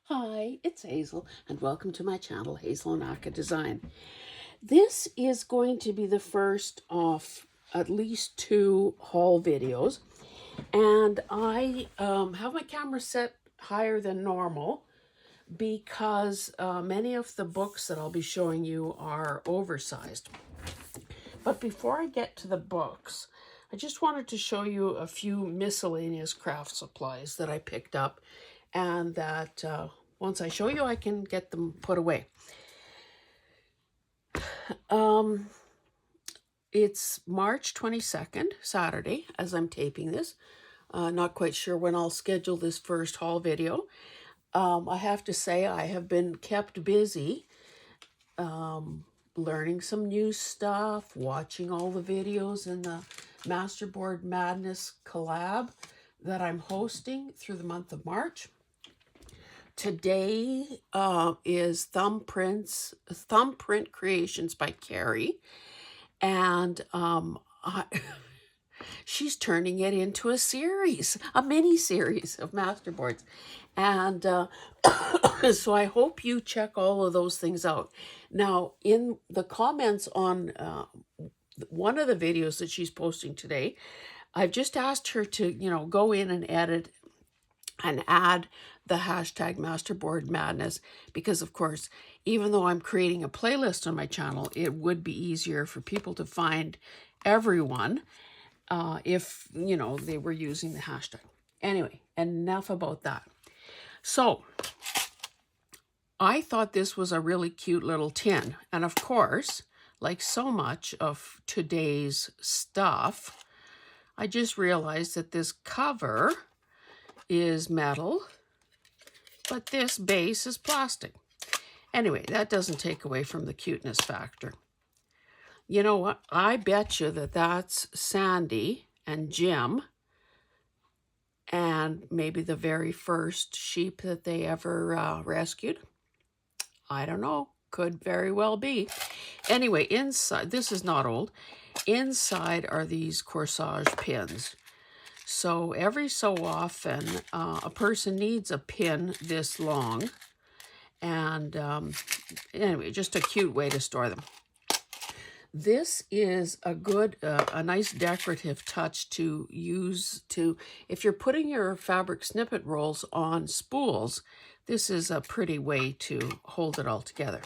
Hi, it's Hazel, and welcome to my channel, Hazel and Aka Design. This is going to be the first of at least 2 haul videos, and I have my camera set higher than normal because many of the books that I'll be showing you are oversized. But before I get to the books, I just wanted to show you a few miscellaneous craft supplies that I picked up and that once I show you, I can get them put away. It's March 22nd, Saturday, as I'm taping this. Not quite sure when I'll schedule this first haul video. I have to say I have been kept busy learning some new stuff, watching all the videos in the Masterboard Madness collab that I'm hosting through the month of March. Today is Thumbprint Creations by Carrie, and she's turning it into a series, a mini series of masterboards, and so I hope you check all of those things out. Now, in the comments on one of the videos that she's posting today, I've just asked her to, go in and edit and add the hashtag Masterboard Madness, because of course, even though I'm creating a playlist on my channel, it would be easier for people to find everyone if, they were using the hashtag. Anyway, enough about that. So I thought this was a really cute little tin. And of course, like so much of today's stuff, I just realized that this cover is metal, but this base is plastic. Anyway, that doesn't take away from the cuteness factor. You know what? I bet you that that's Sandy and Jim, and maybe the very first sheep that they ever rescued. I don't know. Could very well be. Anyway, inside, this is not old. Inside are these corsage pins. So every so often, a person needs a pin this long. And anyway, just a cute way to store them. This is a good, a nice decorative touch to use if you're putting your fabric snippet rolls on spools, this is a pretty way to hold it all together.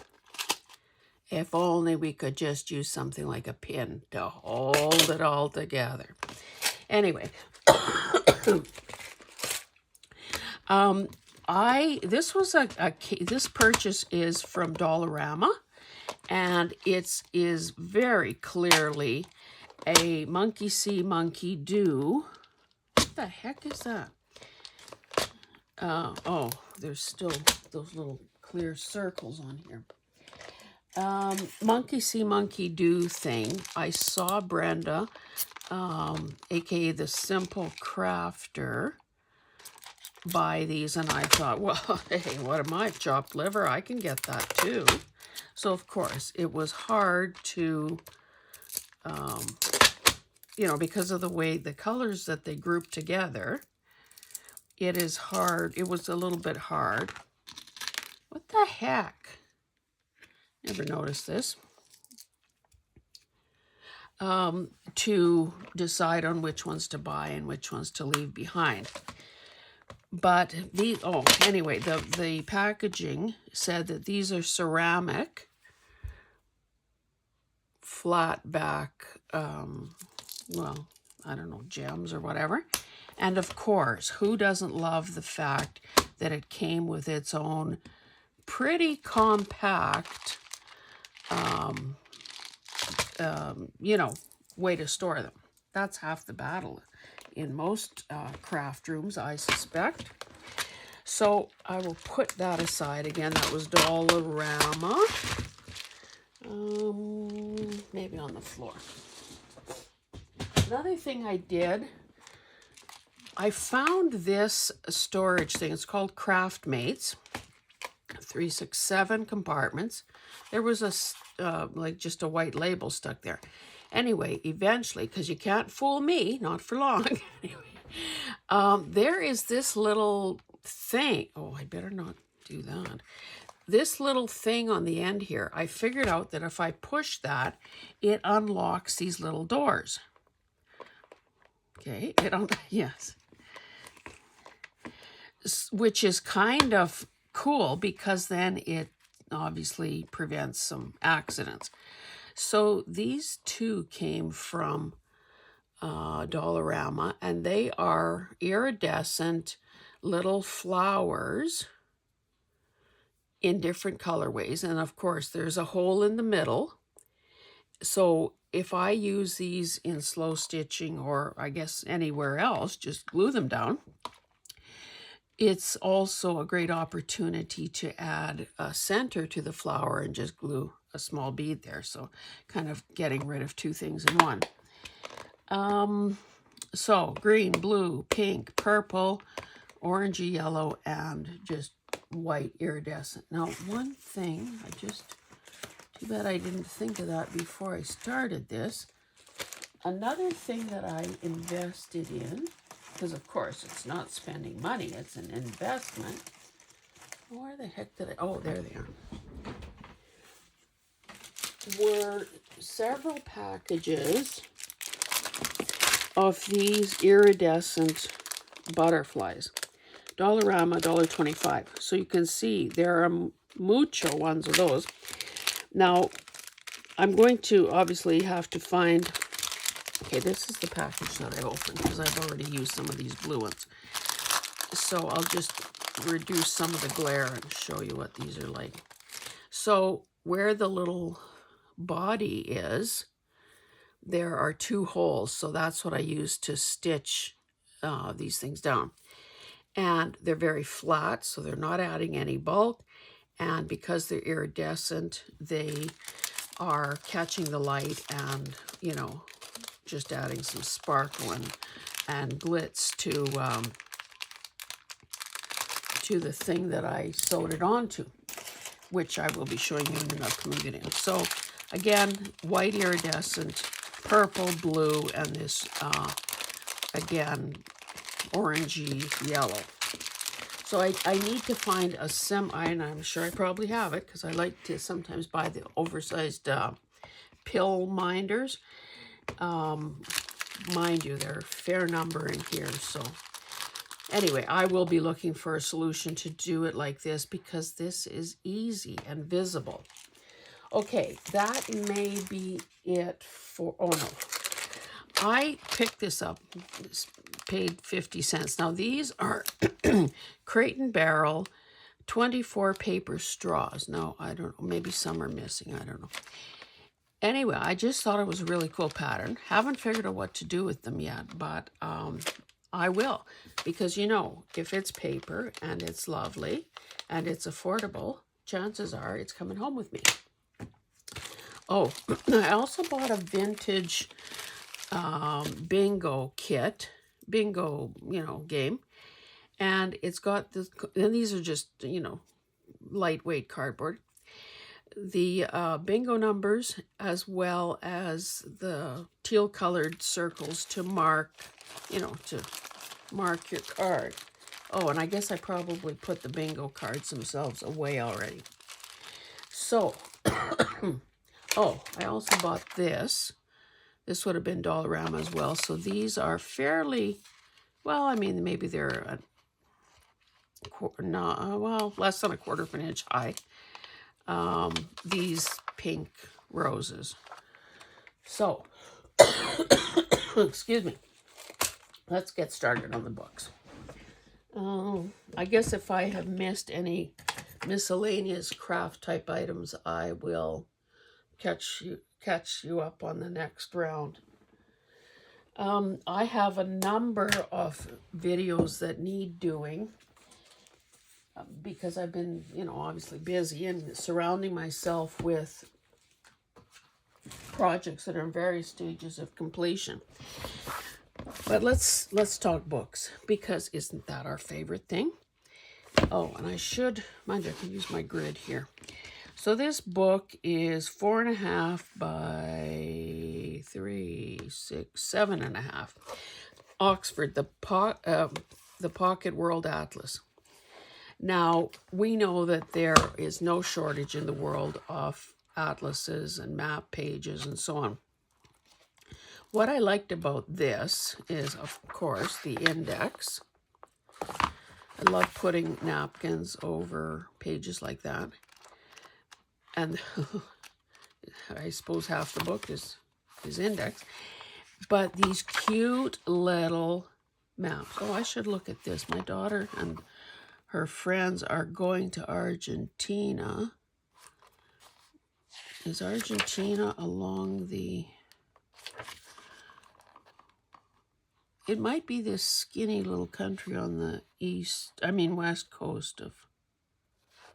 If only we could just use something like a pin to hold it all together. Anyway, this purchase is from Dollarama, and it is very clearly a monkey see, monkey do. What the heck is that? Oh, there's still those little clear circles on here. Monkey see, monkey do thing. I saw Brenda, aka the Simple Crafter, buy these, and I thought, well, hey, what am I, chopped liver? I can get that too. So of course it was hard to, because of the way the colors that they group together, it is hard. It was a little bit hard. What the heck? Never noticed this. To decide on which ones to buy and which ones to leave behind. But anyway, the packaging said that these are ceramic, flat back, well, I don't know, gems or whatever. And of course, who doesn't love the fact that it came with its own pretty compact, way to store them. That's half the battle in most craft rooms, I suspect. So I will put that aside. Again, that was Dollarama. Maybe on the floor. Another thing I did, I found this storage thing. It's called Craftmates. 367 compartments. There was like just a white label stuck there. Anyway, eventually, because you can't fool me, not for long. Anyway, there is this little thing. Oh, I better not do that. This little thing on the end here, I figured out that if I push that, it unlocks these little doors. Okay, yes. Which is kind of cool because then it obviously prevents some accidents. So these two came from Dollarama, and they are iridescent little flowers in different colorways. And of course, there's a hole in the middle. So if I use these in slow stitching, or I guess anywhere else, just glue them down. It's also a great opportunity to add a center to the flower and just glue a small bead there. So kind of getting rid of two things in one. So green, blue, pink, purple, orangey yellow, and just white iridescent. Now, one thing, too bad I didn't think of that before I started this. Another thing that I invested in, because of course it's not spending money, it's an investment. Where the heck did I, oh, there they are. Were several packages of these iridescent butterflies. Dollarama, $1.25. So you can see there are mucho ones of those. Now, I'm going to obviously have to find, okay, this is the package that I opened because I've already used some of these blue ones. So I'll just reduce some of the glare and show you what these are like. So where the little body is, there are two holes. So that's what I use to stitch these things down. And they're very flat, so they're not adding any bulk. And because they're iridescent, they are catching the light and, you know, just adding some sparkle and glitz to the thing that I sewed it onto, which I will be showing you in an upcoming video. So again, white iridescent, purple, blue, and this, again, orangey yellow. So I need to find a and I'm sure I probably have it because I like to sometimes buy the oversized pill minders. Mind you, there are a fair number in here. So anyway, I will be looking for a solution to do it like this because this is easy and visible. Okay, that may be it for, oh no. I picked this up, paid 50 cents. Now these are Crate and Barrel 24 paper straws. Now, I don't know, maybe some are missing, I don't know. Anyway, I just thought it was a really cool pattern. Haven't figured out what to do with them yet, but I will. Because, you know, if it's paper and it's lovely and it's affordable, chances are it's coming home with me. Oh, I also bought a vintage bingo kit, bingo, you know, game. And it's got this, and these are just, you know, lightweight cardboard. The bingo numbers as well as the teal colored circles to mark, you know, to mark your card. Oh, and I guess I probably put the bingo cards themselves away already. So, oh, I also bought this. This would have been Dollarama as well. So these are fairly, well, I mean, maybe they're less than a quarter of an inch high. These pink roses. So, excuse me. Let's get started on the books. I guess if I have missed any miscellaneous craft type items, I will catch you up on the next round. I have a number of videos that need doing because I've been, you know, obviously busy and surrounding myself with projects that are in various stages of completion. But let's talk books, because isn't that our favorite thing? Oh, and I should, mind you, I can use my grid here. So this book is 4.5 by 3, 6, 7.5. Oxford, the Pocket World Atlas. Now, we know that there is no shortage in the world of atlases and map pages and so on. What I liked about this is, of course, the index. I love putting napkins over pages like that. And I suppose half the book is index. But these cute little maps. Oh, I should look at this. My daughter and her friends are going to Argentina. Is Argentina along the... It might be this skinny little country on the west coast of...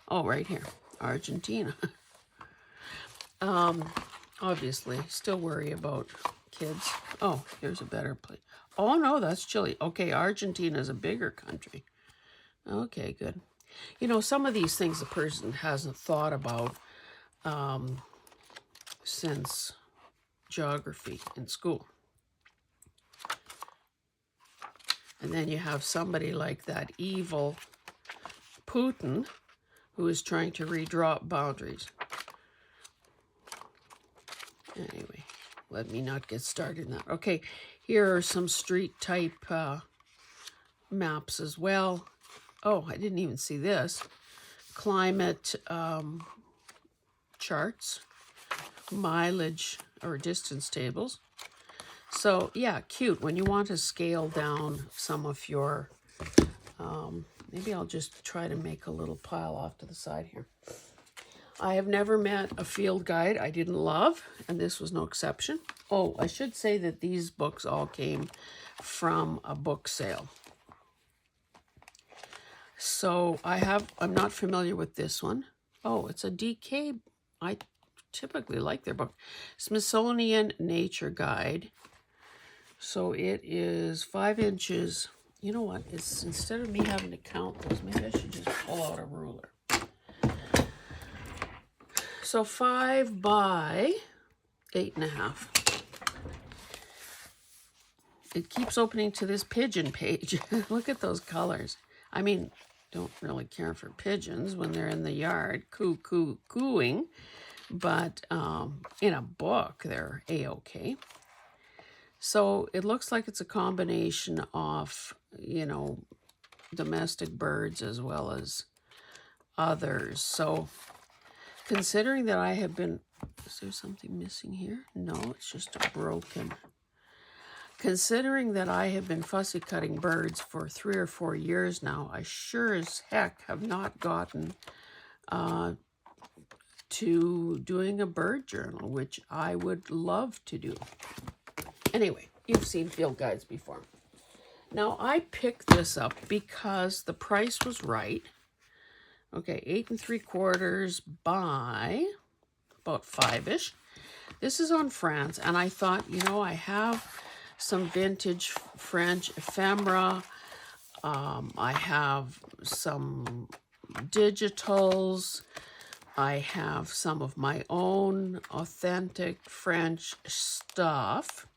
Oh, right here. Argentina. Obviously, still worry about kids. Oh, here's a better place. Oh, no, that's Chile. Okay, Argentina is a bigger country. Okay, good. You know, some of these things a person hasn't thought about since geography in school. And then you have somebody like that evil Putin who is trying to redraw boundaries. Anyway, let me not get started in that. Okay, here are some street type maps as well. Oh, I didn't even see this. Climate charts, mileage or distance tables. So yeah, cute. When you want to scale down some of your, maybe I'll just try to make a little pile off to the side here. I have never met a field guide I didn't love, and this was no exception. Oh, I should say that these books all came from a book sale. So I'm not familiar with this one. Oh, it's a DK. I typically like their book. Smithsonian Nature Guide. So it is 5 inches. You know what? It's instead of me having to count those, maybe I should just pull out a ruler. So 5 by 8.5. It keeps opening to this pigeon page. Look at those colors. I mean, don't really care for pigeons when they're in the yard cooing, but in a book they're a-okay. So it looks like it's a combination of, you know, domestic birds as well as others. So considering that I have been, is there something missing here? No, it's just a broken. Considering that I have been fussy cutting birds for 3 or 4 years now, I sure as heck have not gotten to doing a bird journal, which I would love to do. Anyway, you've seen field guides before. Now, I picked this up because the price was right. Okay, 8 3/4 by about 5-ish. This is on France, and I thought, you know, I have some vintage French ephemera. I have some digitals. I have some of my own authentic French stuff.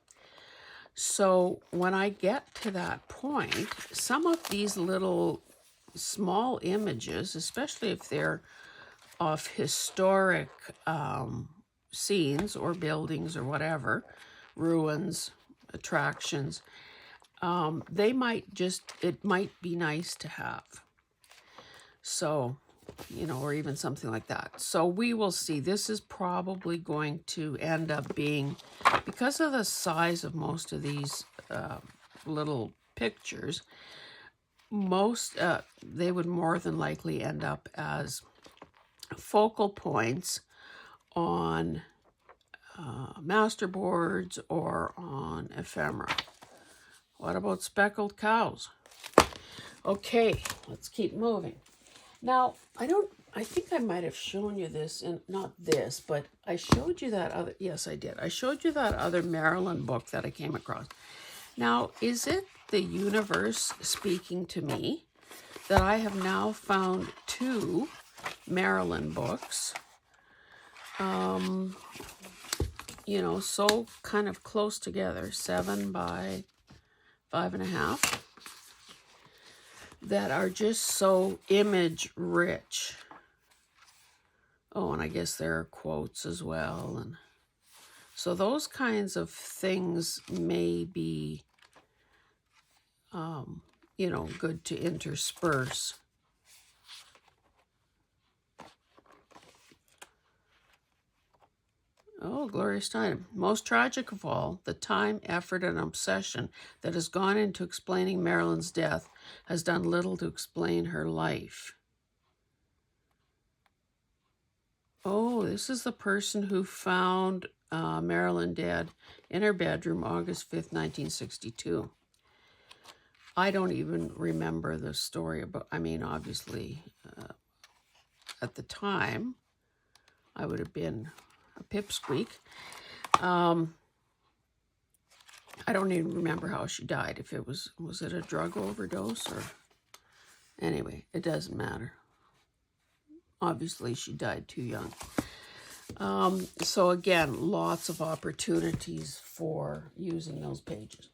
So when I get to that point, some of these little small images, especially if they're of historic scenes or buildings or whatever, ruins, attractions, it might be nice to have. So, you know, or even something like that. So we will see. This is probably going to end up being, because of the size of most of these little pictures, they would more than likely end up as focal points on masterboards or on ephemera. What about speckled cows? Okay, let's keep moving. Now, I think I might have shown you this, and not this, but I showed you that other, yes, I did. I showed you that other Maryland book that I came across. Now, is it the universe speaking to me that I have now found 2 Maryland books, you know, so kind of close together, 7 by 5.5. that are just so image rich. Oh, and I guess there are quotes as well. And so those kinds of things may be, you know, good to intersperse. Oh, glorious time. Most tragic of all, the time, effort, and obsession that has gone into explaining Marilyn's death has done little to explain her life. Oh, this is the person who found Marilyn dead in her bedroom August 5th, 1962. I don't even remember the story about, I mean, obviously, at the time, I would have been a pipsqueak. I don't even remember how she died. If it was it a drug overdose or... Anyway, it doesn't matter. Obviously, she died too young. So again, lots of opportunities for using those pages.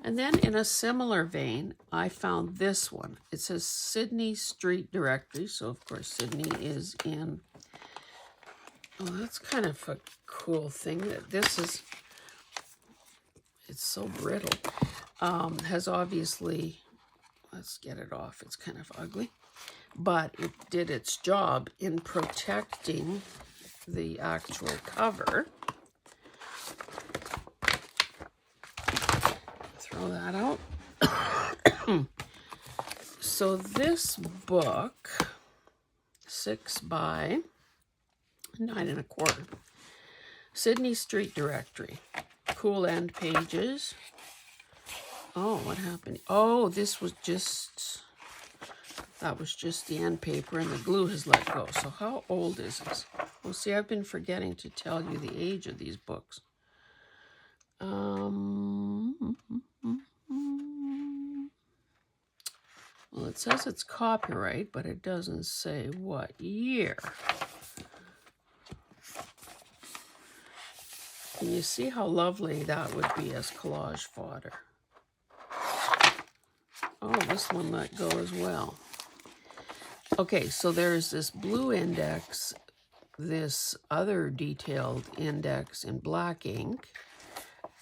And then in a similar vein, I found this one. It says Sydney Street Directory. So of course, Sydney is in... Oh, that's kind of a cool thing that this is... It's so brittle. Has obviously... Let's get it off. It's kind of ugly. But it did its job in protecting the actual cover. Throw that out. So this book, 6 by 9 1/4, Sydney Street Directory, cool end pages. Oh, what happened? Oh, this was just, that was just the end paper and the glue has let go. So how old is this? Well, see, I've been forgetting to tell you the age of these books. Well, it says it's copyright, but it doesn't say what year. Can you see how lovely that would be as collage fodder? Oh, this one let go as well. Okay, so there's this blue index, this other detailed index in black ink.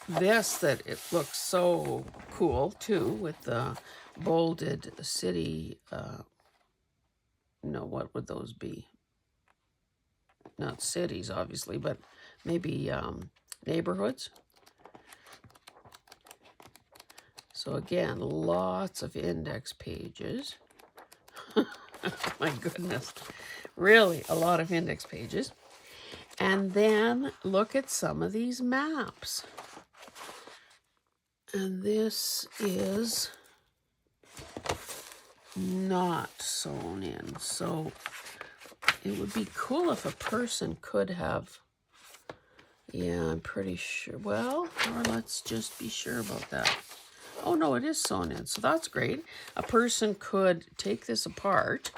This that it looks so cool too with the bolded city, no, what would those be? Not cities, obviously, but maybe neighborhoods. So again, lots of index pages. My goodness, really a lot of index pages. And then look at some of these maps. And this is not sewn in. So it would be cool if a person could have, yeah, I'm pretty sure. Well, or let's just be sure about that. Oh, no, it is sewn in, so that's great. A person could take this apart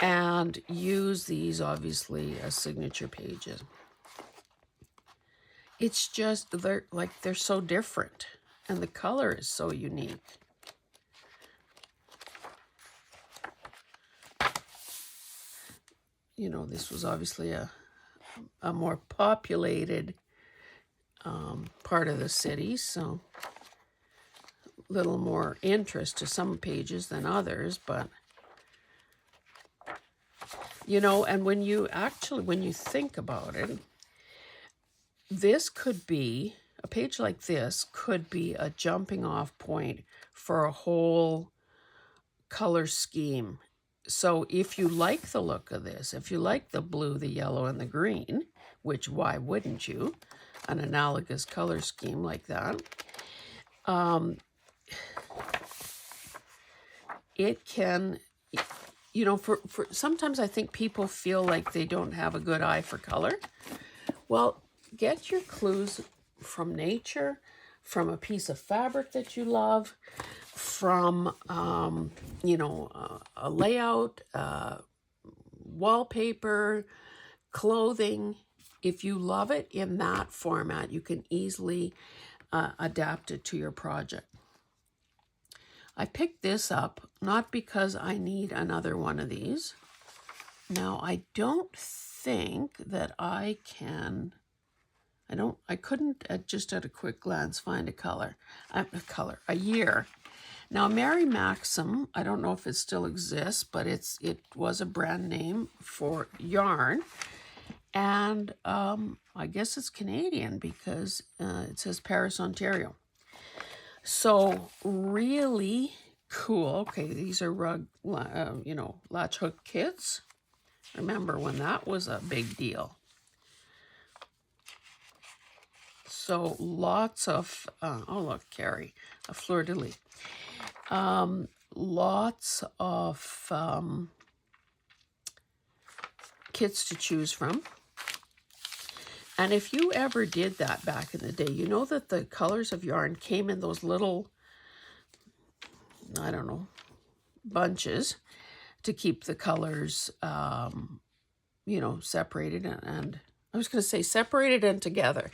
and use these, obviously, as signature pages. It's just, they're so different, and the color is so unique. You know, this was obviously a more populated part of the city, so little more interest to some pages than others, but you know, and when you think about it, this could be, a page like this could be a jumping off point for a whole color scheme. So if you like the look of this, if you like the blue, the yellow, and the green, which why wouldn't you, an analogous color scheme like that, it can, you know, for sometimes I think people feel like they don't have a good eye for color. Well, get your clues from nature, from a piece of fabric that you love, from, you know, a layout, wallpaper, clothing. If you love it in that format, you can easily adapt it to your project. I picked this up not because I need another one of these. Now, I don't think that I can, I couldn't just at a quick glance find a year. Now, Mary Maxim, I don't know if it still exists, but it was a brand name for yarn. And I guess it's Canadian because it says Paris, Ontario. So really cool. Okay, these are rug, latch hook kits. Remember when that was a big deal. So lots of, oh look, Carrie, a fleur-de-lis. Lots of kits to choose from. And if you ever did that back in the day, you know that the colors of yarn came in those little, I don't know, bunches to keep the colors, separated and I was going to say separated and together.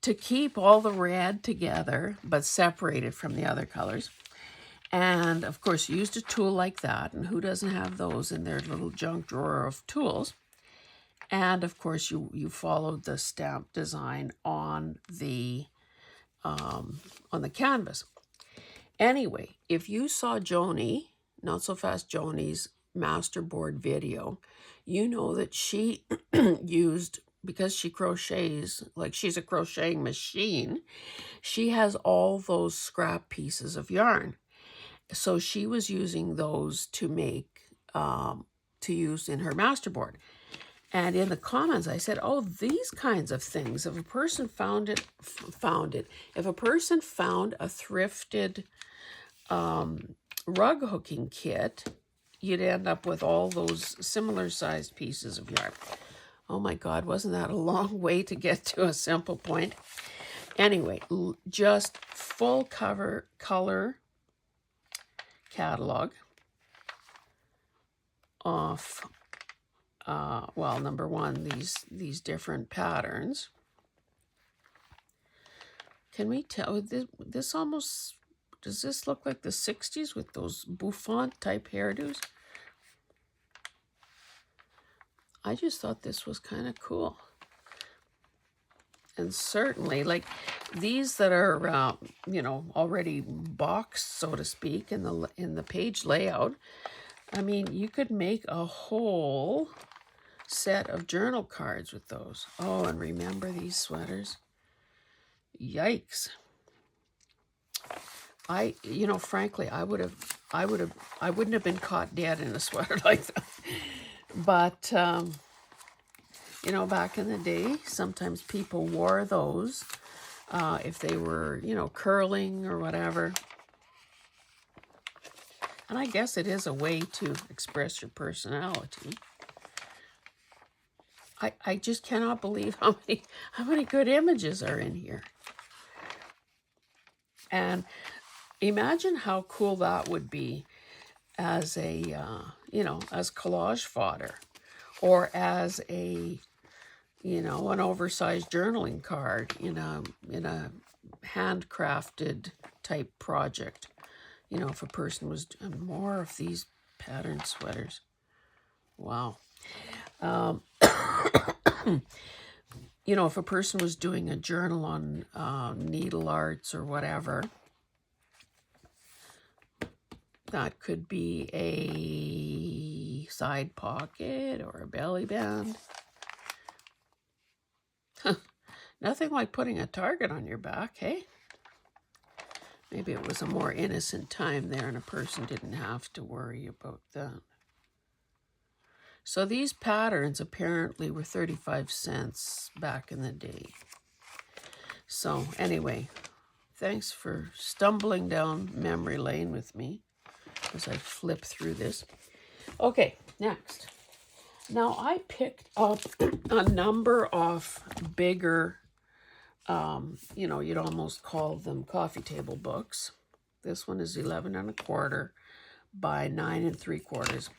To keep all the red together, but separated from the other colors. And of course, you used a tool like that. And who doesn't have those in their little junk drawer of tools? And of course, you followed the stamp design on the canvas. Anyway, if you saw Joni, Not So Fast Joni's masterboard video, you know that she used, because she crochets, like she's a crocheting machine, she has all those scrap pieces of yarn. So she was using those to make, to use in her masterboard. And in the comments, I said, oh, these kinds of things, if a person found it, if a person found a thrifted rug hooking kit, you'd end up with all those similar sized pieces of yarn. Oh my God, wasn't that a long way to get to a simple point? Anyway, just full color catalog of, number one, these different patterns. Can we tell, this almost, does this look like the 60s with those bouffant type hairdos? I just thought this was kind of cool. And certainly, like these that are, already boxed, so to speak, in the page layout. I mean, you could make a whole set of journal cards with those. Oh, and remember these sweaters? Yikes. Frankly, I wouldn't have been caught dead in a sweater like that. But, back in the day, sometimes people wore those if they were, curling or whatever. And I guess it is a way to express your personality. I just cannot believe how many good images are in here. And imagine how cool that would be as a, as collage fodder, or as a, an oversized journaling card in a handcrafted type project. If a person was doing more of these patterned sweaters. Wow. If a person was doing a journal on needle arts or whatever, that could be a side pocket or a belly band. Nothing like putting a target on your back, hey? Maybe it was a more innocent time there and a person didn't have to worry about that. So these patterns apparently were 35 cents back in the day. So anyway, thanks for stumbling down memory lane with me as I flip through this. Okay, next. Now I picked up a number of bigger, you'd almost call them coffee table books. This one is 11 1/4 by 9 3/4.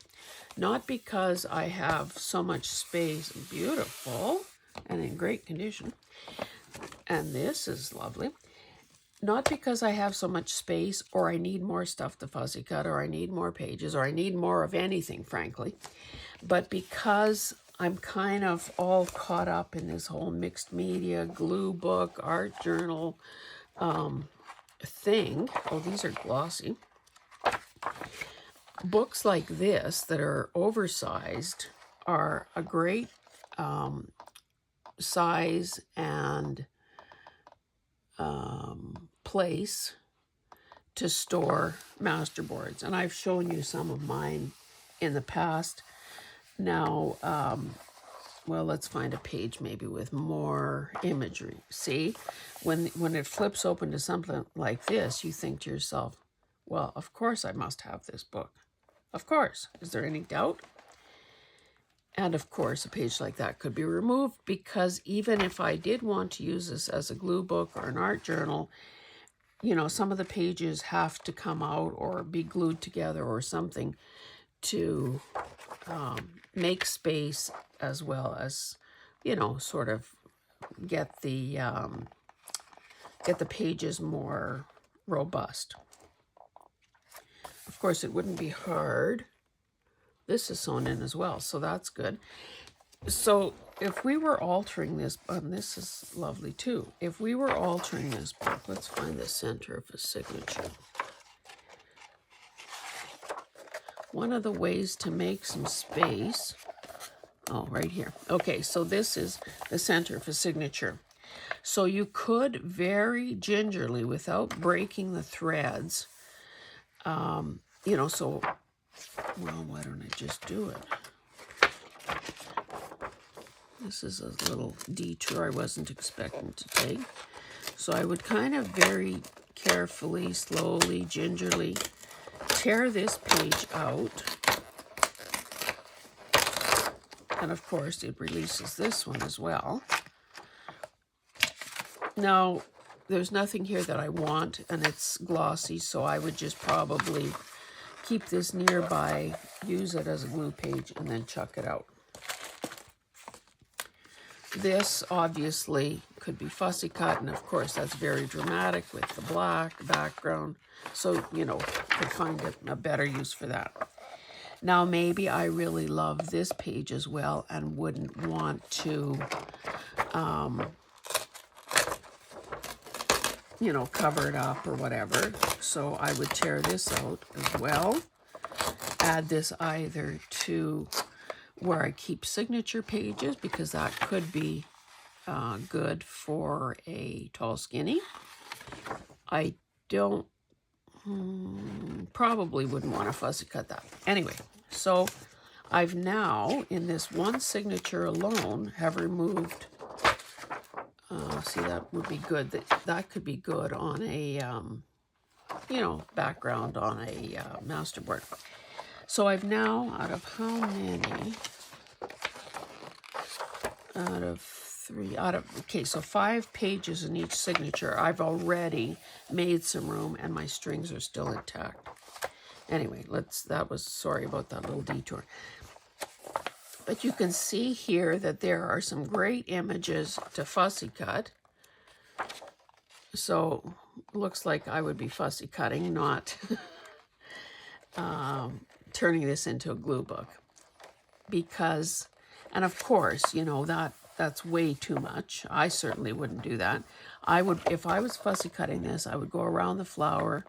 Not because I have so much space, beautiful and in great condition. And this is lovely. not because I have so much space or I need more stuff to fussy cut or I need more pages or I need more of anything, frankly, but because I'm kind of all caught up in this whole mixed media, glue book, art journal thing. Oh, these are glossy. Books like this that are oversized are a great size and place to store masterboards. And I've shown you some of mine in the past. Now, well, let's find a page maybe with more imagery. See, when it flips open to something like this, you think to yourself, well, of course I must have this book. Of course. Is there any doubt? And of course, a page like that could be removed, because even if I did want to use this as a glue book or an art journal, you know, some of the pages have to come out or be glued together or something to make space, as well as, you know, sort of get the pages more robust. Of course, it wouldn't be hard. This is sewn in as well, so that's good. So if we were altering this, this is lovely too. If we were altering this book, let's find the center of a signature. One of the ways to make some space, oh, right here. Okay, so this is the center of a signature. So you could very gingerly, without breaking the threads, you know, so, well, why don't I just do it? This is a little detour I wasn't expecting to take. So I would kind of very carefully, slowly, gingerly tear this page out. And of course, it releases this one as well. Now, there's nothing here that I want, and it's glossy, so I would just probably keep this nearby, use it as a glue page, and then chuck it out. This obviously could be fussy cut, and of course that's very dramatic with the black background. So, you know, could find a better use for that. Now, maybe I really love this page as well and wouldn't want to, you know, cover it up or whatever. So I would tear this out as well. Add this either to where I keep signature pages, because that could be good for a tall skinny. I don't, probably wouldn't want to fussy cut that. Anyway, so I've now, in this one signature alone, have removed, see, that would be good. That could be good on a, you know, background on a masterboard. So I've now, out of how many? Okay, so 5 pages in each signature. I've already made some room and my strings are still intact. Anyway, sorry about that little detour. But you can see here that there are some great images to fussy cut. So looks like I would be fussy cutting, not turning this into a glue book. Because, and of course, you know, that's way too much. I certainly wouldn't do that. I would, if I was fussy cutting this, I would go around the flower.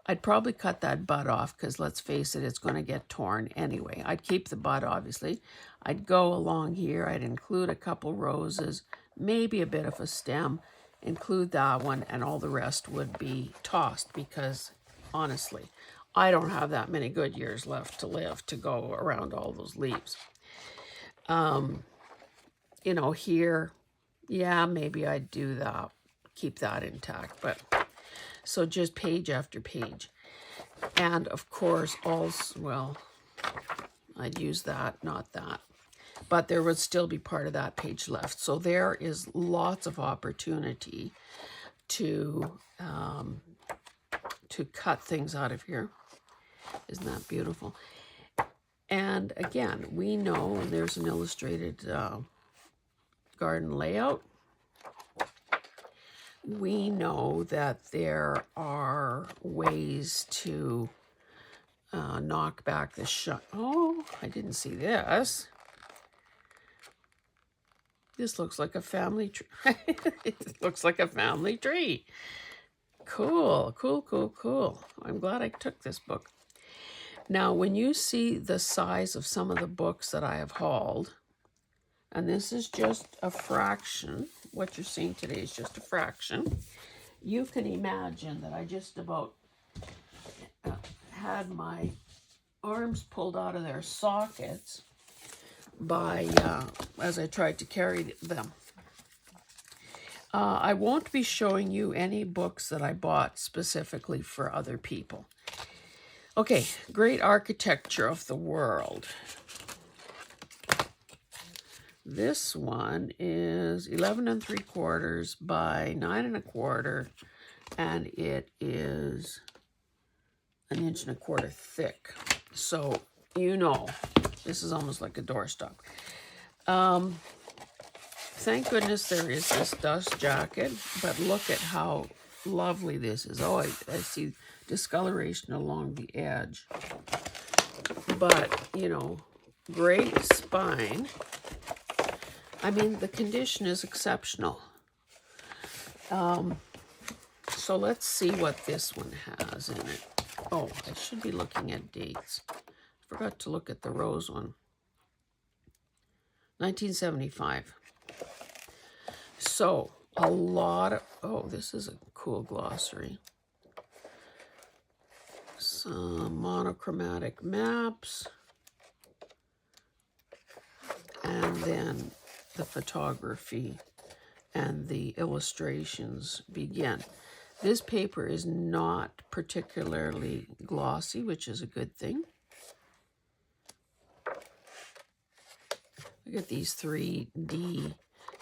I'd probably cut that bud off, because let's face it, it's going to get torn anyway. I'd keep the bud, obviously. I'd go along here. I'd include a couple roses, maybe a bit of a stem, include that one, and all the rest would be tossed, because honestly, I don't have that many good years left to live to go around all those leaves. You know, here, yeah, maybe I'd do that, keep that intact, but so just page after page. And of course, also, well, I'd use that, not that, but there would still be part of that page left. So there is lots of opportunity to cut things out of here. Isn't that beautiful? And again, we know, and there's an illustrated garden layout. we know that there are ways to knock back the shine. Oh, I didn't see this. This looks like a family tree. It looks like a family tree. Cool, cool, cool, cool. I'm glad I took this book. Now, when you see the size of some of the books that I have hauled, and this is just a fraction, what you're seeing today is just a fraction, you can imagine that I just about had my arms pulled out of their sockets by as I tried to carry them. I won't be showing you any books that I bought specifically for other people. Okay, Great Architecture of the World. This one is 11 3/4 by 9 1/4, and it is 1 1/4 inches thick. So, you know, this is almost like a doorstop. Thank goodness there is this dust jacket, but look at how lovely this is. Oh, I see discoloration along the edge. But, you know, great spine. I mean, the condition is exceptional. So let's see what this one has in it. Oh, I should be looking at dates. I forgot to look at the rose one. 1975. So, a lot of, oh, this is a cool glossary. Some monochromatic maps. And then the photography and the illustrations begin. This paper is not particularly glossy, which is a good thing. Look at these 3D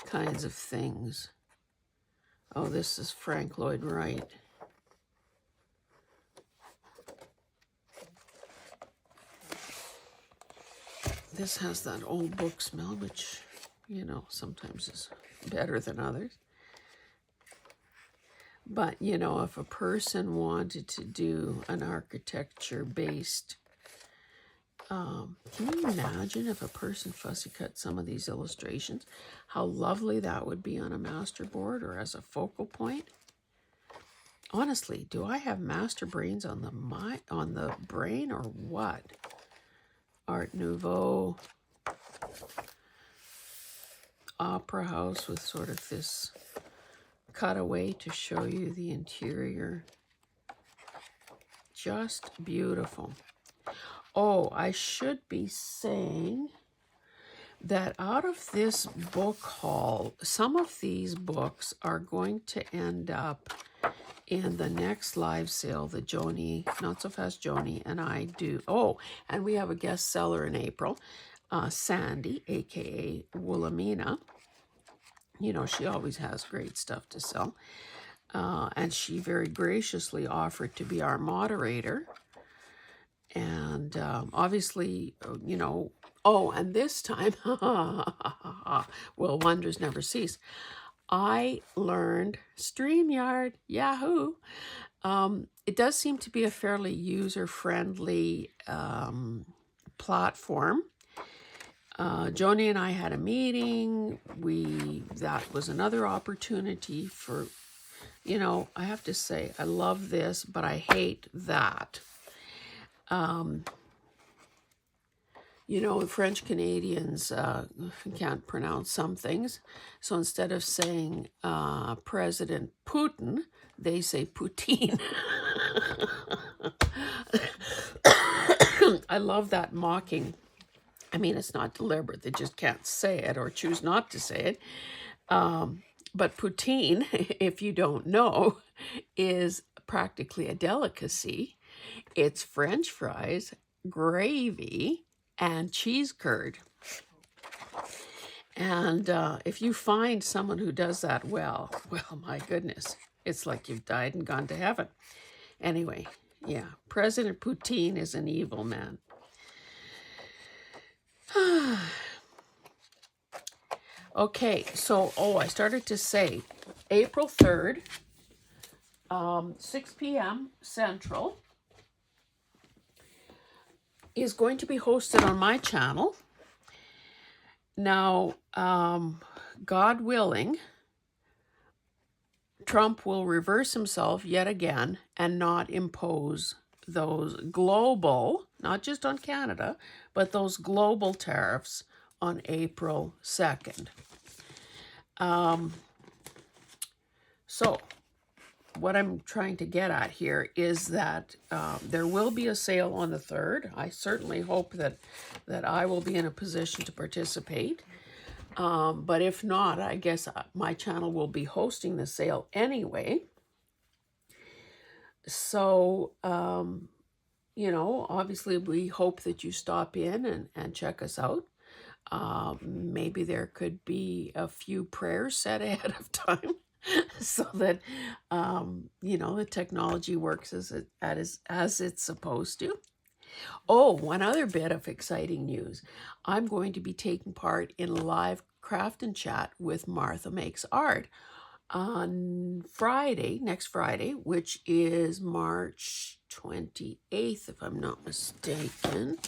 kinds of things. Oh, this is Frank Lloyd Wright. This has that old book smell, which, you know, sometimes is better than others. But, you know, if a person wanted to do an architecture-based, can you imagine if a person fussy cut some of these illustrations? How lovely that would be on a master board or as a focal point. Honestly, do I have master brains on the brain or what? Art Nouveau, opera house with sort of this cutaway to show you the interior. Just beautiful. Oh, I should be saying that out of this book haul, some of these books are going to end up in the next live sale that Joni, Not So Fast Joni, and I do. Oh, and we have a guest seller in April, Sandy, aka Wilhelmina. You know, she always has great stuff to sell. And she very graciously offered to be our moderator. And obviously, you know, oh, and this time, well, wonders never cease. I learned StreamYard, Yahoo. It does seem to be a fairly user-friendly platform. Joni and I had a meeting. That was another opportunity for, you know, I have to say, I love this, but I hate that. You know, French Canadians can't pronounce some things. So instead of saying President Putin, they say Poutine. I love that mocking. I mean, it's not deliberate. They just can't say it or choose not to say it. But poutine, if you don't know, is practically a delicacy. It's French fries, gravy, and cheese curd. And if you find someone who does that well, my goodness, it's like you've died and gone to heaven. Anyway, yeah, President Poutine is an evil man. Okay, so, I started to say, April 3rd, 6 p.m. Central, is going to be hosted on my channel. Now, God willing, Trump will reverse himself yet again and not impose those global, not just on Canada, but those global tariffs on April 2nd. So what I'm trying to get at here is that there will be a sale on the 3rd. I certainly hope that I will be in a position to participate. But if not, I guess my channel will be hosting the sale anyway. So, you know, obviously we hope that you stop in and check us out. Maybe there could be a few prayers said ahead of time so that, you know, the technology works as it's supposed to. Oh, one other bit of exciting news. I'm going to be taking part in a live craft and chat with Martha Makes Art on Friday, next Friday, which is March 28th, if I'm not mistaken.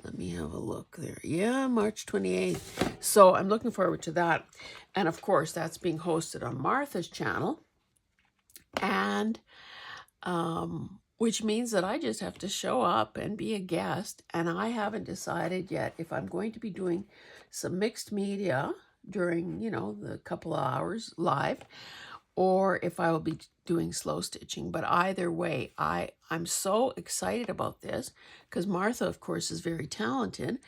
Let me have a look there. Yeah, March 28th. So I'm looking forward to that. And of course, that's being hosted on Martha's channel. And which means that I just have to show up and be a guest. And I haven't decided yet if I'm going to be doing some mixed media during, you know, the couple of hours live, or if I will be doing slow stitching. But either way, I'm so excited about this because Martha, of course, is very talented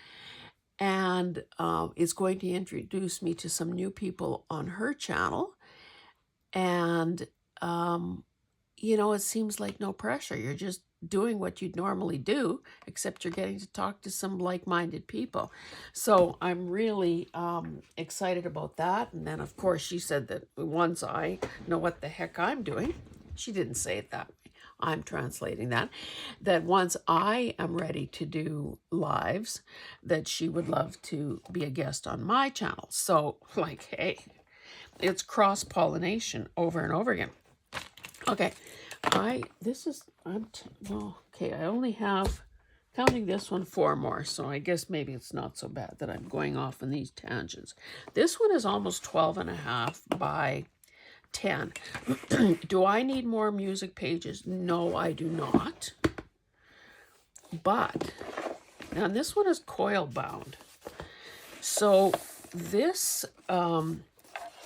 and is going to introduce me to some new people on her channel. And, you know, it seems like no pressure. You're just doing what you'd normally do, except you're getting to talk to some like-minded people. So I'm really excited about that. And then, of course, she said that once I know what the heck I'm doing, she didn't say it that way, I'm translating that once I am ready to do lives, that she would love to be a guest on my channel. So, like, hey, it's cross-pollination over and over again. Okay, I only have, counting this one, 4 more, so I guess maybe it's not so bad that I'm going off on these tangents. This one is almost 12.5 by 10. Do I need more music pages? No, I do not. But, now this one is coil bound. So this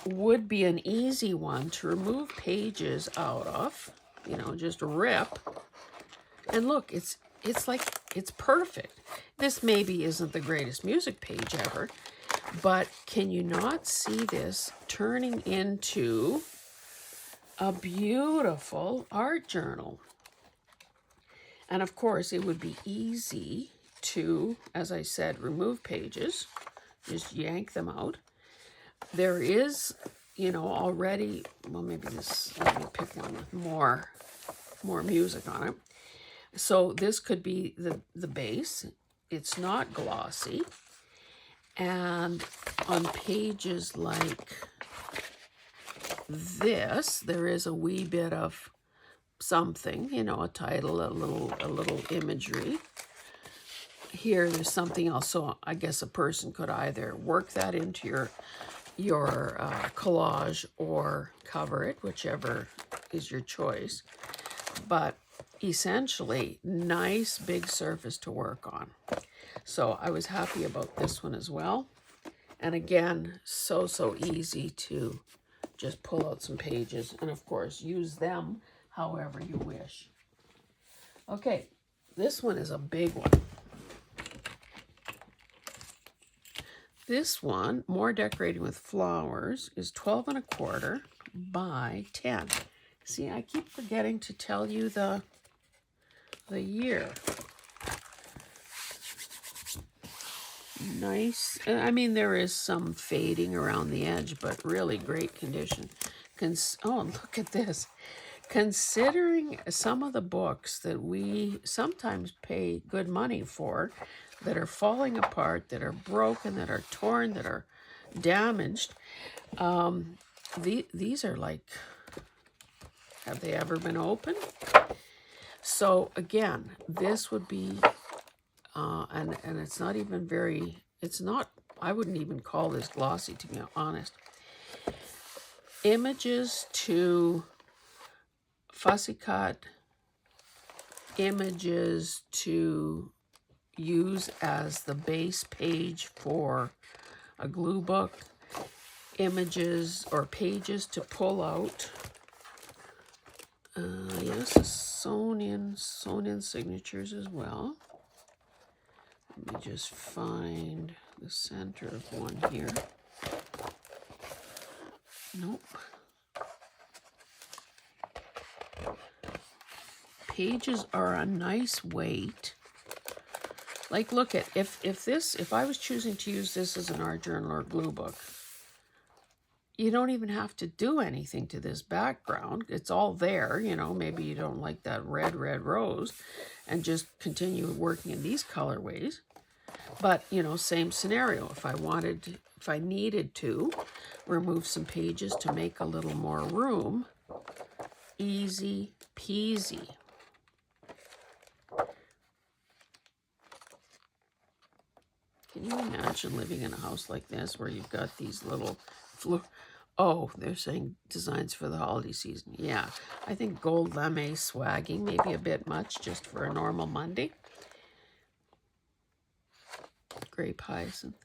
would be an easy one to remove pages out of, you know, just rip. And look, it's like, it's perfect. This maybe isn't the greatest music page ever, but can you not see this turning into a beautiful art journal? And of course, it would be easy to, as I said, remove pages, just yank them out. There is, you know, already, well, maybe this, let me pick one with more music on it. So this could be the base. It's not glossy. And on pages like this, there is a wee bit of something, you know, a title, a little imagery. Here, there's something else. So I guess a person could either work that into your collage or cover it, whichever is your choice. But essentially, nice big surface to work on. So I was happy about this one as well. And again, so easy to just pull out some pages and of course use them however you wish. Okay, this one is a big one. This one, More Decorating with Flowers, is 12.25 by 10. See, I keep forgetting to tell you the year. Nice. I mean, there is some fading around the edge, but really great condition. Oh, look at this. Considering some of the books that we sometimes pay good money for, that are falling apart, that are broken, that are torn, that are damaged, these are like, have they ever been opened? So again, this would be, and it's not even very, it's not, I wouldn't even call this glossy, to be honest. Images to fussy cut, images to use as the base page for a glue book, images or pages to pull out. Yes, sewn in signatures as well. Let me just find the center of one here. Nope. Pages are a nice weight. Like, look at, if I was choosing to use this as an art journal or glue book, you don't even have to do anything to this background. It's all there, you know, maybe you don't like that red rose and just continue working in these colorways. But, you know, same scenario. If I needed to remove some pages to make a little more room, easy peasy. Can you imagine living in a house like this where you've got these little oh, they're saying designs for the holiday season. Yeah, I think gold lame swagging may be a bit much just for a normal Monday. Grape hyacinth.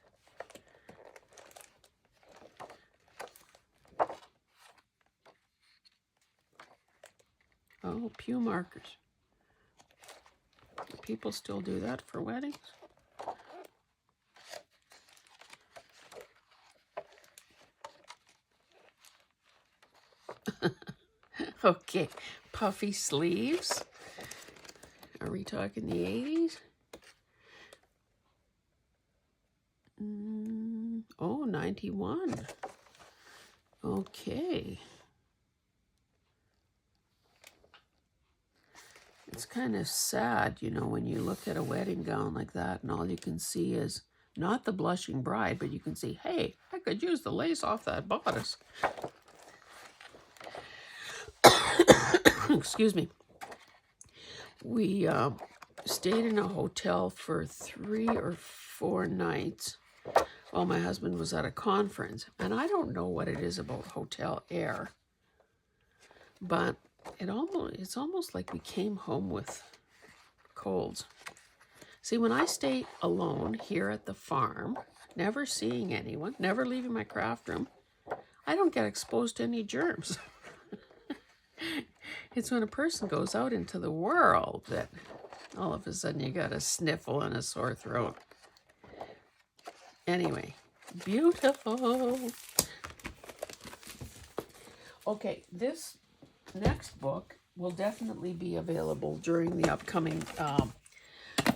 Oh, pew markers. Do people still do that for weddings? Okay, puffy sleeves. Are we talking the 80s? Oh, 91. Okay. It's kind of sad, you know, when you look at a wedding gown like that and all you can see is not the blushing bride, but you can see, hey, I could use the lace off that bodice. Excuse me. We stayed in a hotel for 3 or 4 nighs while my husband was at a conference. And I don't know what it is about hotel air, but it's almost like we came home with colds. See, when I stay alone here at the farm, never seeing anyone, never leaving my craft room, I don't get exposed to any germs. It's when a person goes out into the world that all of a sudden you got a sniffle and a sore throat. Anyway, beautiful. Okay, this next book will definitely be available during the upcoming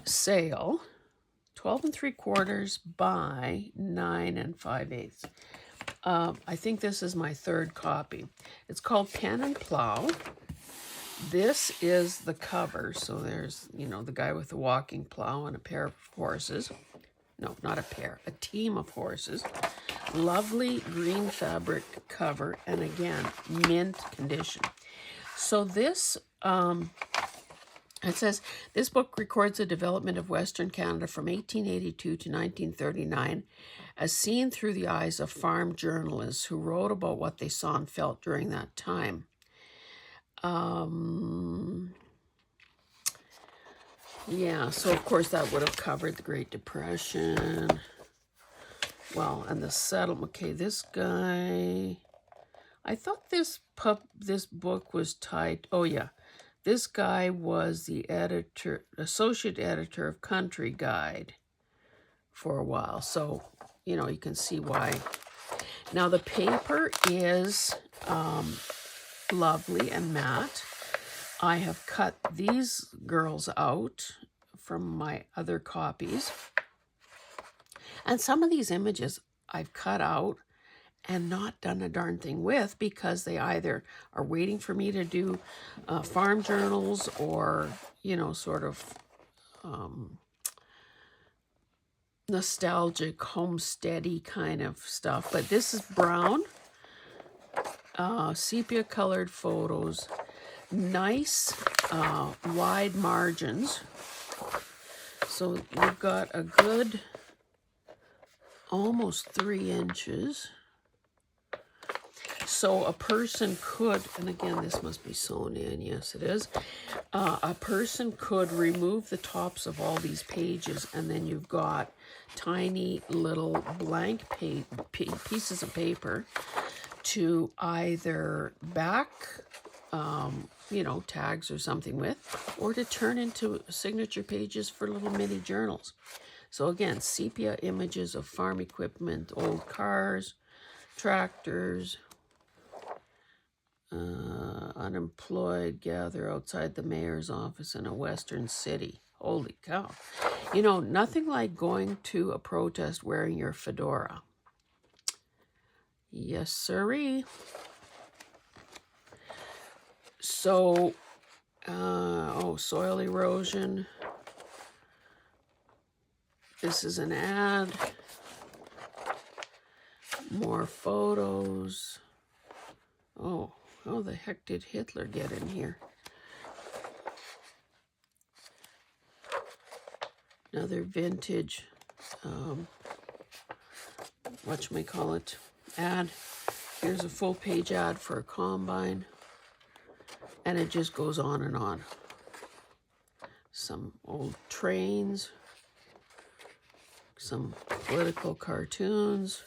sale. 12 3/4 by 9 5/8. I think this is my 3rd copy. It's called Pen and Plow. This is the cover. So there's, you know, the guy with the walking plow and a pair of horses. No, not a pair, a team of horses. Lovely green fabric cover, and again, mint condition. So this, it says, this book records the development of Western Canada from 1882 to 1939 as seen through the eyes of farm journalists who wrote about what they saw and felt during that time. Yeah, so of course that would have covered the Great Depression. Well, and the settlement. Okay, this guy, I thought this book was tied. Oh yeah, this guy was the associate editor of Country Guide for a while. So, you know, you can see why. Now the paper is lovely and matte. I have cut these girls out from my other copies. And some of these images I've cut out and not done a darn thing with because they either are waiting for me to do farm journals or, you know, sort of nostalgic, homesteady kind of stuff. But this is brown. sepia colored photos, nice wide margins. So you've got a good almost 3 inches. So a person could, and again, this must be sewn in. Yes, it is. A person could remove the tops of all these pages, and then you've got tiny little blank pieces of paper to either back, tags or something with, or to turn into signature pages for little mini journals. So again, sepia images of farm equipment, old cars, tractors, unemployed gather outside the mayor's office in a western city. Holy cow. Nothing like going to a protest wearing your fedora. Yes, sirree. So, soil erosion. This is an ad. More photos. Oh, how the heck did Hitler get in here? Another vintage, whatchamacallit, ad. Here's a full page ad for a combine. And it just goes on and on. Some old trains. Some political cartoons.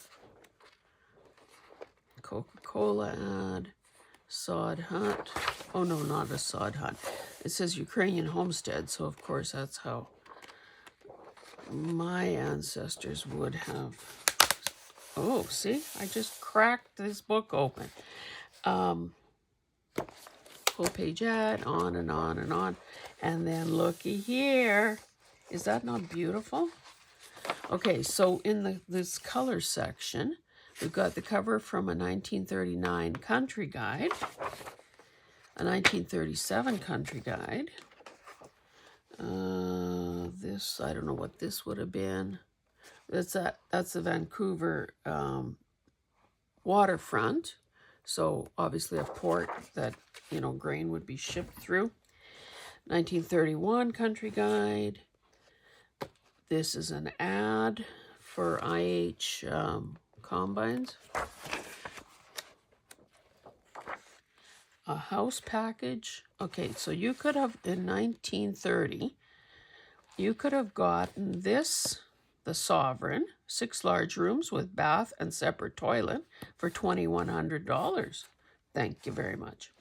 Coca-Cola ad. Sod hut. Oh no, not a sod hut. It says Ukrainian homestead, so of course that's how my ancestors would have. Oh, see? I just cracked this book open. Full page ad, on and on and on. And then looky here. Is that not beautiful? Okay, so in this color section, we've got the cover from a 1939 country guide, a 1937 country guide. This, I don't know what this would have been. That's the Vancouver waterfront. So obviously a port that, grain would be shipped through. 1931 country guide. This is an ad for IH combines. A house package. Okay, so you could have, in 1930, you could have gotten this, the Sovereign, 6 large rooms with bath and separate toilet for $2,100. Thank you very much.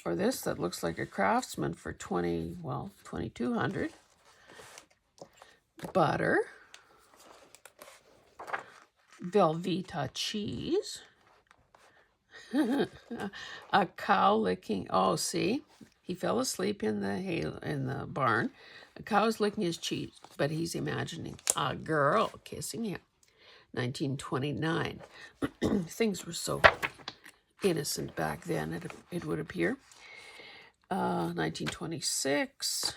Or this that looks like a Craftsman for $2,200. Butter. Velveeta cheese. A cow licking. Oh, see, he fell asleep in the barn. A cow is licking his cheese, but he's imagining a girl kissing him. 1929. Things were so innocent back then, it would appear. 1926.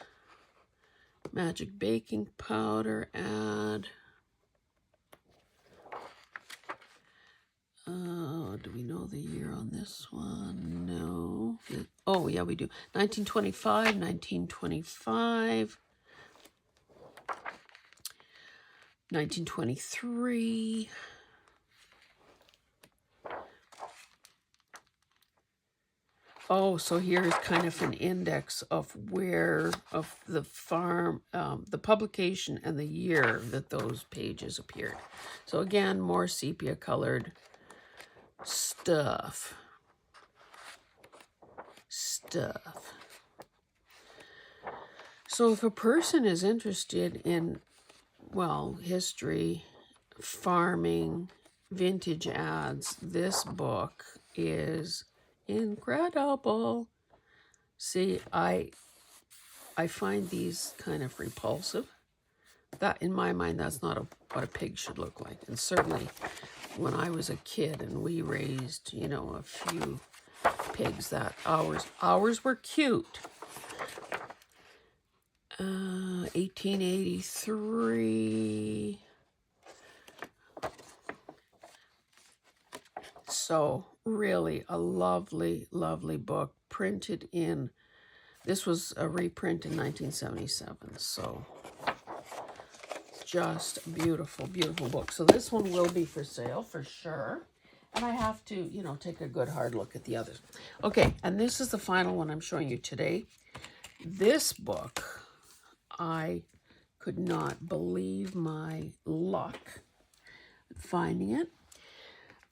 Magic baking powder ad. Do we know the year on this one? No. Oh, yeah, we do. 1925, 1925. 1923. Oh, so here's kind of an index of the farm, the publication and the year that those pages appeared. So again, more sepia colored stuff. So if a person is interested in, history, farming, vintage ads, this book is incredible. See, I find these kind of repulsive. That, in my mind, that's not what a pig should look like. And certainly when I was a kid and we raised, a few pigs, that ours were cute. 1883. So really a lovely, lovely book, printed in, this was a reprint in 1977. So just beautiful, beautiful book. So this one will be for sale for sure. And I have to, you know, take a good hard look at the others. Okay, and this is the final one I'm showing you today. This book, I could not believe my luck finding it.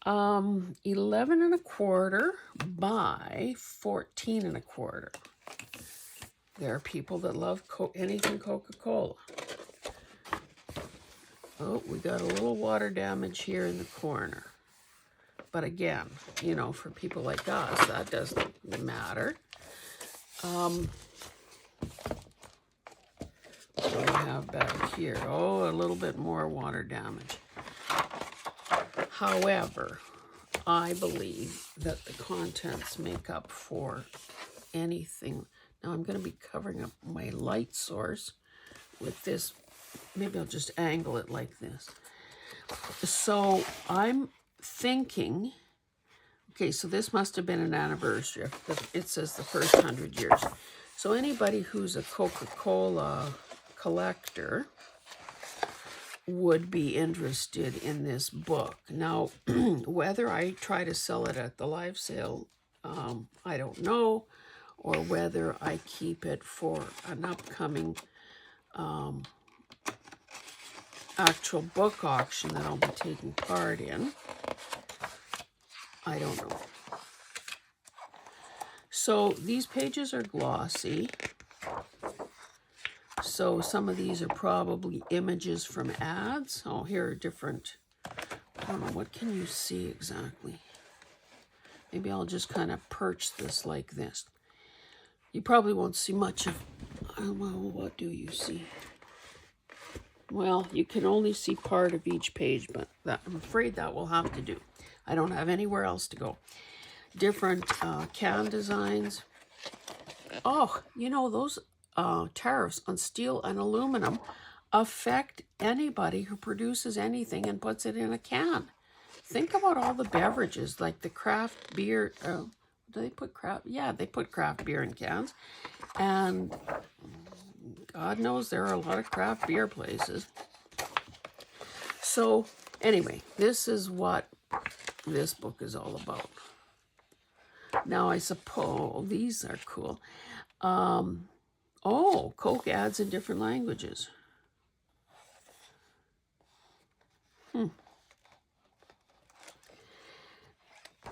11 and a quarter by 14 and a quarter. There are people that love anything Coca-Cola. Oh, we got a little water damage here in the corner. But again, you know, for people like us, that doesn't matter. What do we have back here? Oh, a little bit more water damage. However, I believe that the contents make up for anything. Now I'm going to be covering up my light source with this. Maybe I'll just angle it like this. So I'm thinking, okay, so this must have been an anniversary. It says the first 100 years. So anybody who's a Coca-Cola collector would be interested in this book. Now, whether I try to sell it at the live sale, I don't know, or whether I keep it for an upcoming actual book auction that I'll be taking part in. I don't know. So these pages are glossy. So some of these are probably images from ads. Oh, here are different, I don't know, what can you see exactly? Maybe I'll just kind of perch this like this. You probably won't see much of, well, what do you see? Well, you can only see part of each page, but I'm afraid that will have to do. I don't have anywhere else to go. Different can designs. Oh, you know, those tariffs on steel and aluminum affect anybody who produces anything and puts it in a can. Think about all the beverages, like the craft beer. Do they put craft? Yeah, they put craft beer in cans. And God knows there are a lot of craft beer places. So anyway, this is what this book is all about. Now, I suppose these are cool. Oh, Coke ads in different languages.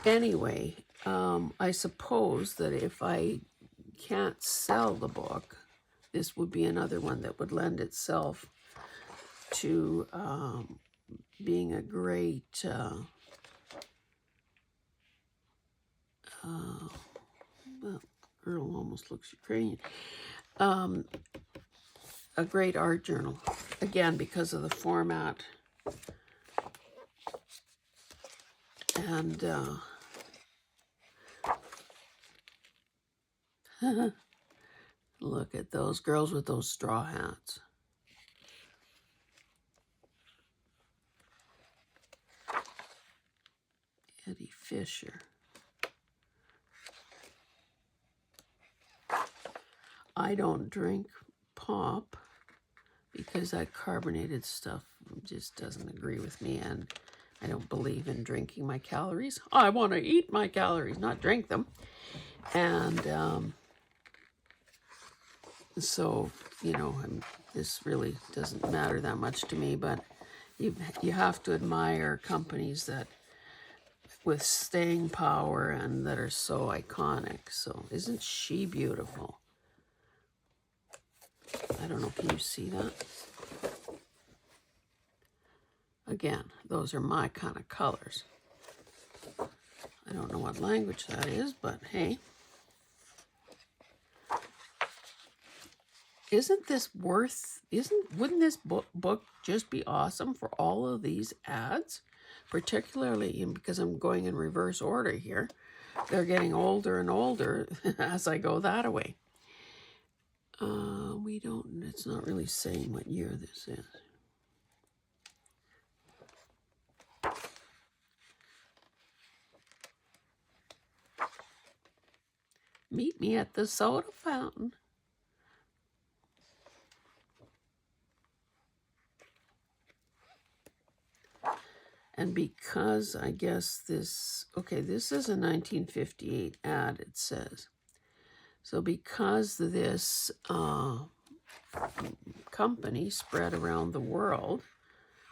Anyway, I suppose that if I can't sell the book, this would be another one that would lend itself to being a great well, Earl almost looks Ukrainian. A great art journal, again, because of the format. And look at those girls with those straw hats. Eddie Fisher. I don't drink pop because that carbonated stuff just doesn't agree with me, and I don't believe in drinking my calories. I want to eat my calories, not drink them. And so, you know, this really doesn't matter that much to me, but you have to admire companies that with staying power and that are so iconic. So isn't she beautiful? I don't know, can you see that? Again, those are my kind of colors. I don't know what language that is, but hey. Wouldn't this book just be awesome for all of these ads? Particularly because I'm going in reverse order here. They're getting older and older as I go that way. It's not really saying what year this is. Meet me at the soda fountain. And because I guess this, okay, this is a 1958 ad, it says. So because this company spread around the world,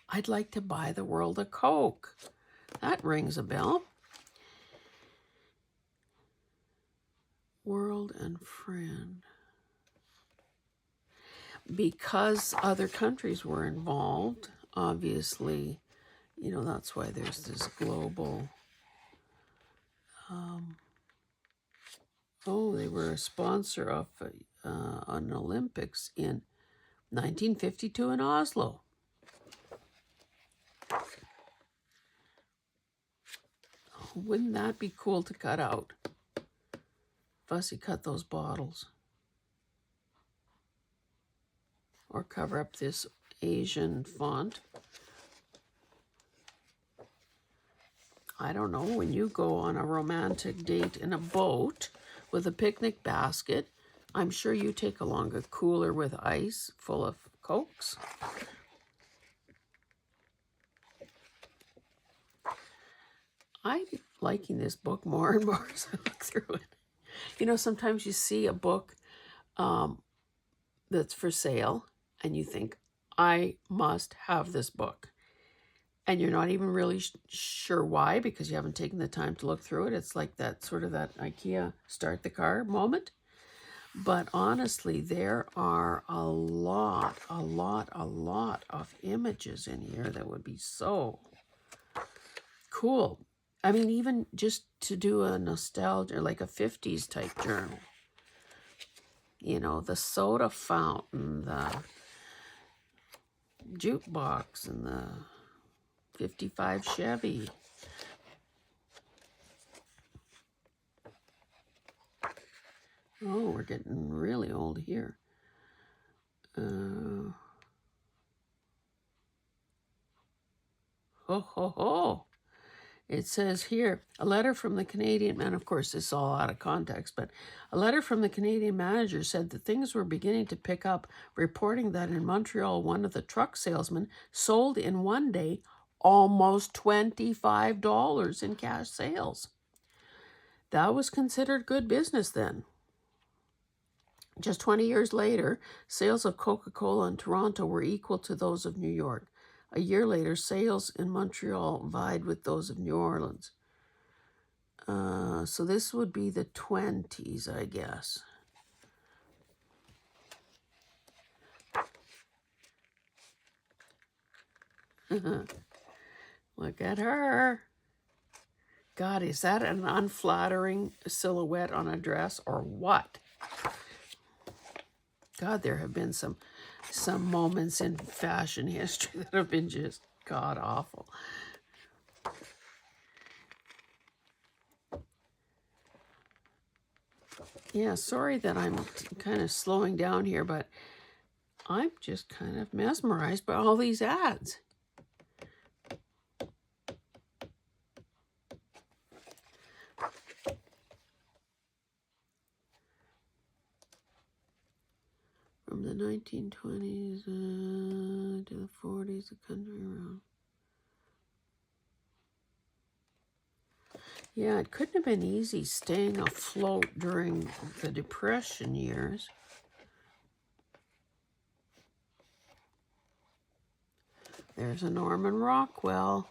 I'd like to buy the world a Coke. That rings a bell. World and friend. Because other countries were involved, obviously, you know, that's why there's this global. They were a sponsor of an Olympics in 1952 in Oslo. Wouldn't that be cool to cut out? Fussy cut those bottles. Or cover up this Asian font. I don't know, when you go on a romantic date in a boat with a picnic basket, I'm sure you take along a cooler with ice full of Cokes. I'm liking this book more and more as I look through it. You know, sometimes you see a book that's for sale and you think, I must have this book. And you're not even really sure why, because you haven't taken the time to look through it. It's like that sort of that IKEA start the car moment. But honestly, there are a lot of images in here that would be so cool. I mean, even just to do a nostalgia, like a 50s type journal. You know, the soda fountain, the jukebox, and the 55 Chevy. Oh, we're getting really old here. Ho, ho, ho. It says here, a letter from the Canadian, and of course this is all out of context, but a letter from the Canadian manager said that things were beginning to pick up, reporting that in Montreal, one of the truck salesmen sold in one day almost $25 in cash sales. That was considered good business then. Just 20 years later, sales of Coca-Cola in Toronto were equal to those of New York. A year later, sales in Montreal vied with those of New Orleans. So this would be the 20s, I guess. Look at her. God, is that an unflattering silhouette on a dress or what? God, there have been some moments in fashion history that have been just god awful. Yeah, sorry that I'm kind of slowing down here, but I'm just kind of mesmerized by all these ads. From the 1920s to the 40s, the country around. Yeah, it couldn't have been easy staying afloat during the Depression years. There's a Norman Rockwell.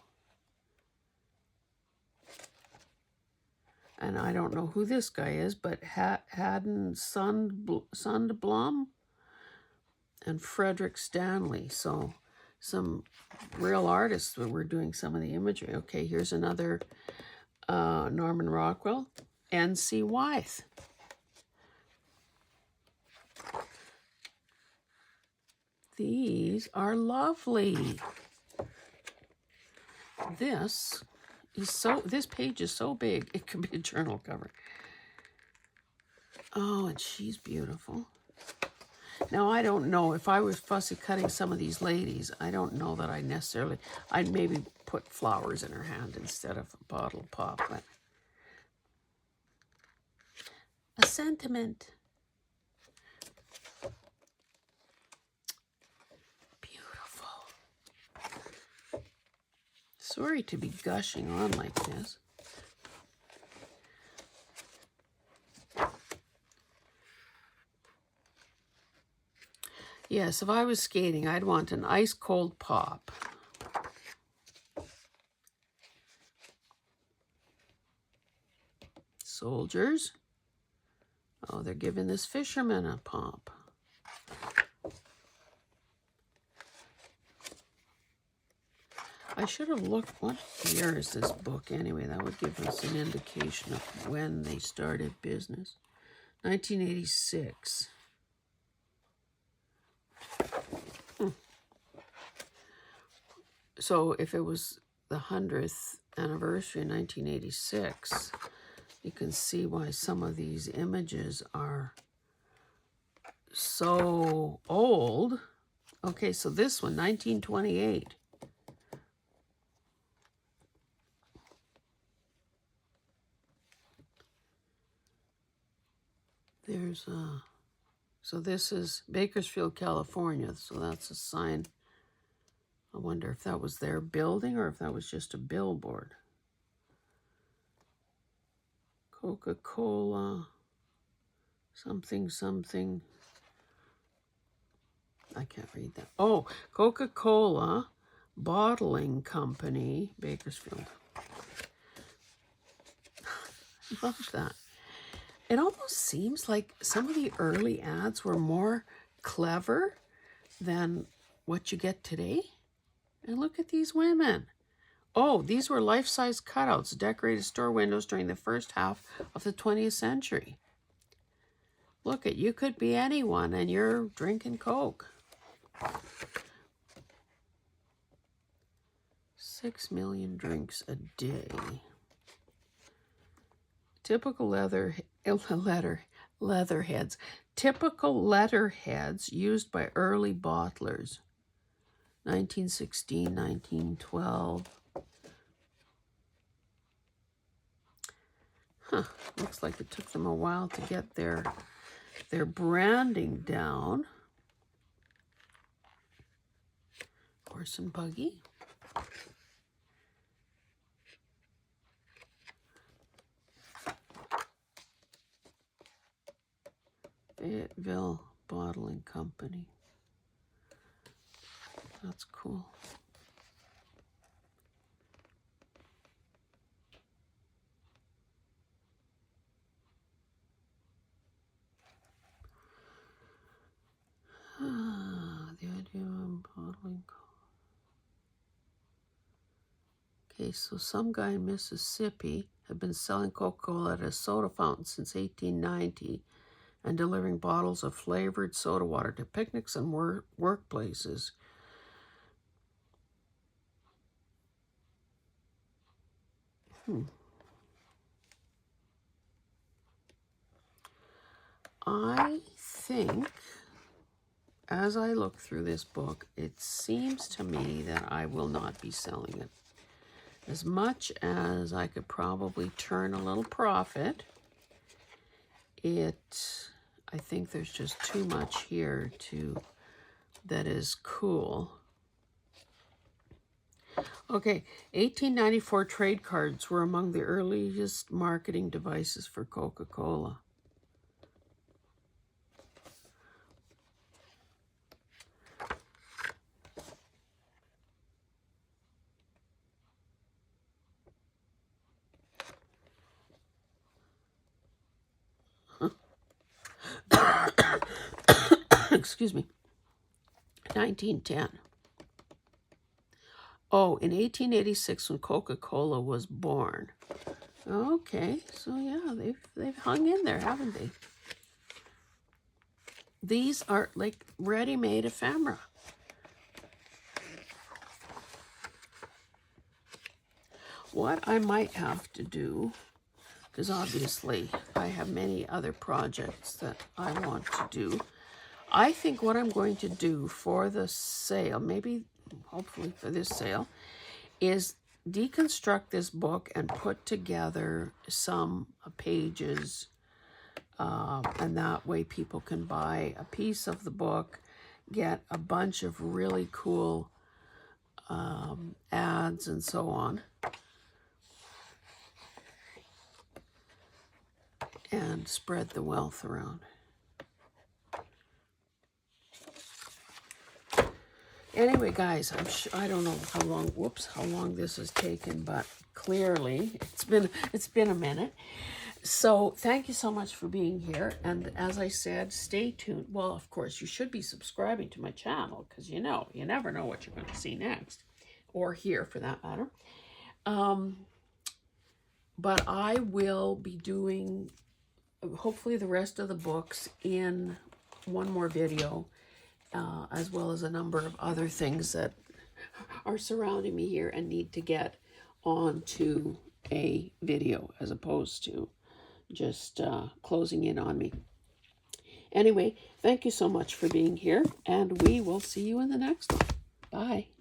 And I don't know who this guy is, but Haddon Sundblom and Frederick Stanley. So some real artists that were doing some of the imagery. Okay, here's another Norman Rockwell. N.C. Wythe. These are lovely. This page is so big, it could be a journal cover. Oh, and she's beautiful. Now, I don't know, if I was fussy cutting some of these ladies, I don't know that I'd maybe put flowers in her hand instead of a bottle of pop. But A sentiment. Beautiful. Sorry to be gushing on like this. Yes, if I was skating, I'd want an ice cold pop. Soldiers. Oh, they're giving this fisherman a pop. I should have looked, what year is this book anyway? That would give us an indication of when they started business. 1986. So if it was the 100th anniversary in 1986, you can see why some of these images are so old. Okay, so this one, 1928. There's so this is Bakersfield, California. So that's a sign. I wonder if that was their building or if that was just a billboard. Coca-Cola, something, something. I can't read that. Oh, Coca-Cola Bottling Company, Bakersfield. Love that. It almost seems like some of the early ads were more clever than what you get today. And look at these women. Oh, these were life-size cutouts, decorated store windows during the first half of the 20th century. Look at, you could be anyone and you're drinking Coke. 6 million drinks a day. Typical leatherheads. Typical letterheads used by early bottlers. 1916, 1912. Huh, looks like it took them a while to get their branding down. Horse and buggy. Fayetteville Bottling Company. That's cool. The idea of bottling. Okay, so some guy in Mississippi had been selling Coca-Cola at a soda fountain since 1890 and delivering bottles of flavored soda water to picnics and workplaces. I think, as I look through this book, it seems to me that I will not be selling it. As much as I could probably turn a little profit, I think there's just too much here that is cool. Okay, 1894 trade cards were among the earliest marketing devices for Coca-Cola. Excuse me. 1910. Oh, in 1886 when Coca-Cola was born. Okay, so yeah, they've hung in there, haven't they? These are like ready-made ephemera. What I might have to do, because obviously I have many other projects that I want to do, I think what I'm going to do for the sale, maybe hopefully for this sale, is deconstruct this book and put together some pages And that way people can buy a piece of the book, get a bunch of really cool ads and so on, and spread the wealth around. Anyway, guys, I don't know how long this has taken, but clearly it's been a minute. So thank you so much for being here. And as I said, stay tuned. Well, of course, you should be subscribing to my channel, because you never know what you're going to see next, or hear for that matter. But I will be doing hopefully the rest of the books in one more video, as well as a number of other things that are surrounding me here and need to get onto a video as opposed to just closing in on me. Anyway, thank you so much for being here, and we will see you in the next one. Bye.